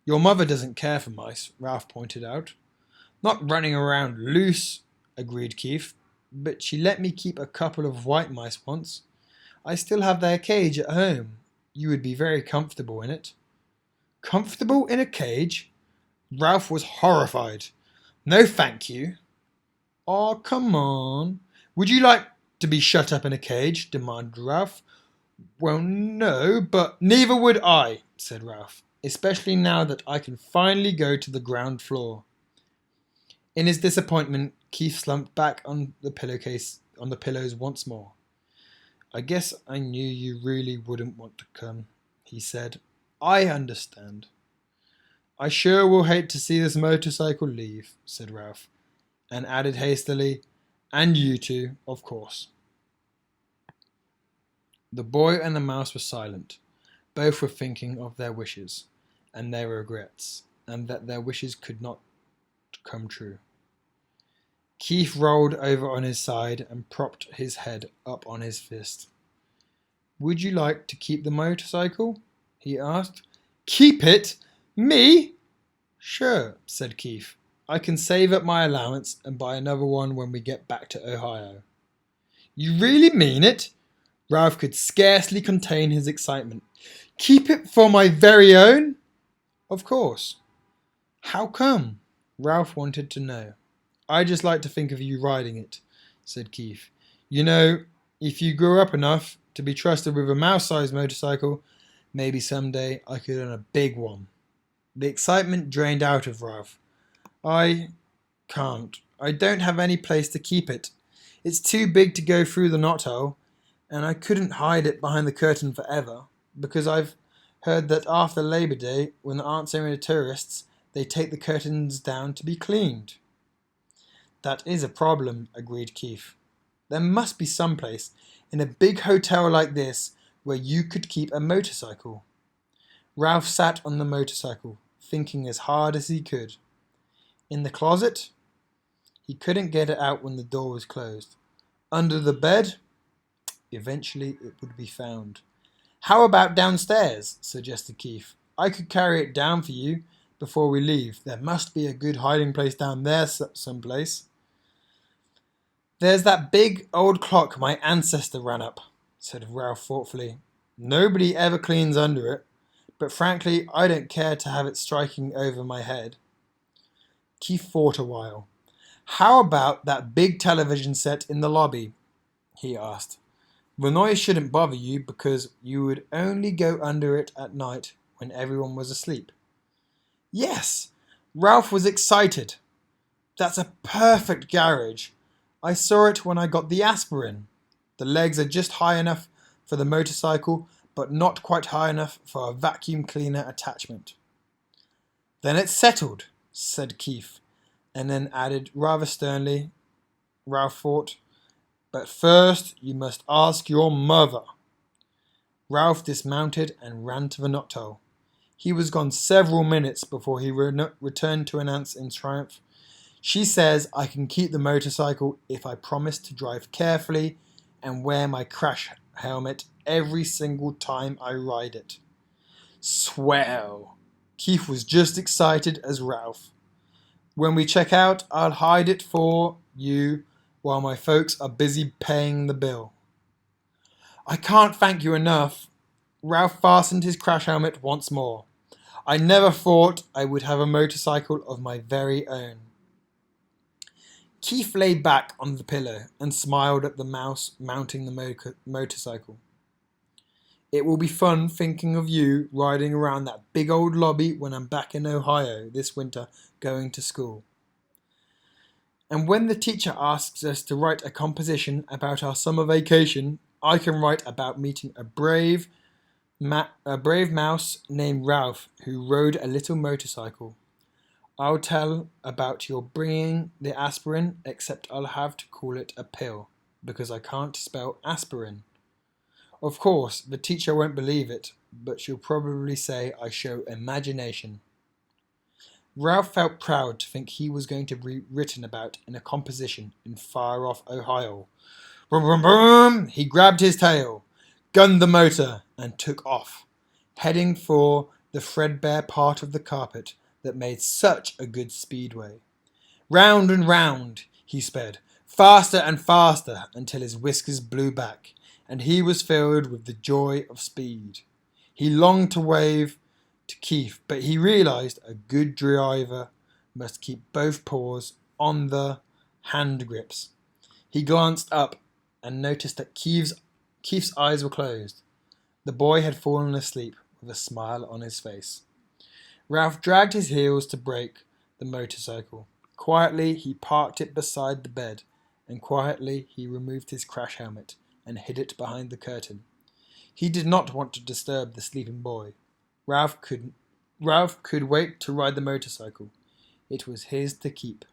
Your mother doesn't care for mice, Ralph pointed out. Not running around loose, agreed Keith, but she let me keep a couple of white mice once. I still have their cage at home. You would be very comfortable in it. Comfortable in a cage? Ralph was horrified. No thank you. Aw, come on. Would you like to be shut up in a cage? Demanded Ralph. Well, no, but neither would I, said Ralph, especially now that I can finally go to the ground floor. In his disappointment, Keith slumped back on the pillows once more. I guess I knew you really wouldn't want to come, he said. I understand. I sure will hate to see this motorcycle leave, said Ralph, and added hastily, and you two, of course. The boy and the mouse were silent. Both were thinking of their wishes, and their regrets, and that their wishes could not come true. Keith rolled over on his side and propped his head up on his fist. Would you like to keep the motorcycle? He asked. Keep it? Me? Sure, said Keith. I can save up my allowance and buy another one when we get back to Ohio. You really mean it? Ralph could scarcely contain his excitement. Keep it for my very own? Of course. How come? Ralph wanted to know. I just like to think of you riding it, said Keith. You know, if you grew up enough to be trusted with a mouse-sized motorcycle, maybe someday I could own a big one. The excitement drained out of Ralph. I can't. I don't have any place to keep it. It's too big to go through the knothole, and I couldn't hide it behind the curtain forever, because I've heard that after Labor Day, when there aren't so many tourists, they take the curtains down to be cleaned. That is a problem, agreed Keith. There must be some place, in a big hotel like this, where you could keep a motorcycle. Ralph sat on the motorcycle, thinking as hard as he could. In the closet? He couldn't get it out when the door was closed. Under the bed? Eventually it would be found. How about downstairs? Suggested Keith. I could carry it down for you before we leave. There must be a good hiding place down there someplace. There's that big old clock my ancestor ran up, said Ralph thoughtfully. Nobody ever cleans under it, but frankly I don't care to have it striking over my head. Keith thought a while. How about that big television set in the lobby? He asked. The noise shouldn't bother you because you would only go under it at night when everyone was asleep. Yes! Ralph was excited. That's a perfect garage. I saw it when I got the aspirin. The legs are just high enough for the motorcycle, but not quite high enough for a vacuum cleaner attachment. Then it's settled, said Keith, and then added rather sternly, Ralph thought, but first you must ask your mother. Ralph dismounted and ran to the knothole. He was gone several minutes before he returned to announce in triumph, She says I can keep the motorcycle if I promise to drive carefully and wear my crash helmet every single time I ride it. Swell! Keith was just excited as Ralph. When we check out, I'll hide it for you while my folks are busy paying the bill. I can't thank you enough. Ralph fastened his crash helmet once more. I never thought I would have a motorcycle of my very own. Keith lay back on the pillow and smiled at the mouse mounting the motorcycle. It will be fun thinking of you riding around that big old lobby when I'm back in Ohio this winter going to school. And when the teacher asks us to write a composition about our summer vacation, I can write about meeting a brave mouse named Ralph who rode a little motorcycle. I'll tell about your bringing the aspirin, except I'll have to call it a pill, because I can't spell aspirin. Of course, the teacher won't believe it, but she'll probably say I show imagination. Ralph felt proud to think he was going to be written about in a composition in far-off Ohio. Boom, boom, boom! He grabbed his tail, gunned the motor, and took off, heading for the threadbare part of the carpet that made such a good speedway. Round and round he sped, faster and faster, until his whiskers blew back, and he was filled with the joy of speed. He longed to wave to Keith, but he realized a good driver must keep both paws on the hand grips. He glanced up and noticed that Keith's eyes were closed. The boy had fallen asleep with a smile on his face. Ralph dragged his heels to brake the motorcycle. Quietly he parked it beside the bed, and quietly he removed his crash helmet and hid it behind the curtain. He did not want to disturb the sleeping boy. Ralph could wait to ride the motorcycle. It was his to keep.